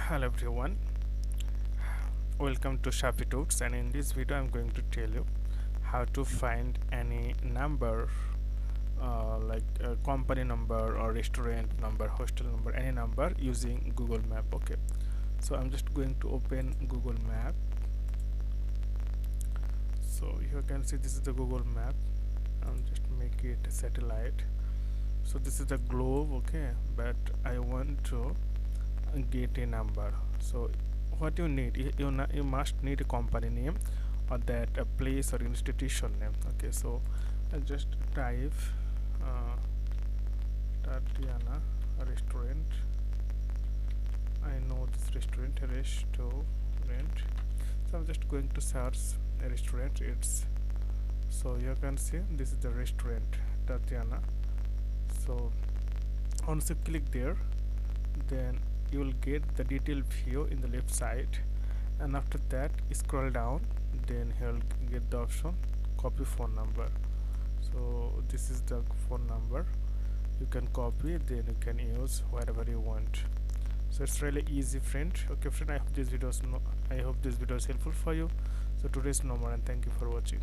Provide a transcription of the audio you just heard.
Hello everyone, welcome to Safi Tuts, and in this video I'm going to tell you how to find any number like a company number or restaurant number, hostel number, any number using Google Map. Okay, so I'm just going to open Google Map. So you can see this is the Google Map. I'm just make it satellite. So this is the globe, okay, but I want to get a number. So what you need, you must need a company name or that a place or institution name. Okay, so I just type Tatiana restaurant. I know this restaurant. So I'm just going to search a restaurant. It's so you can see this is the restaurant Tatiana. So once you click there, then you will get the detailed view in the left side, and after that scroll down, then you'll get the option copy phone number. So this is the phone number, you can copy, then you can use wherever you want. So it's really easy, friend. Okay friend, I hope this video is helpful for you. So today's no more, and thank you for watching.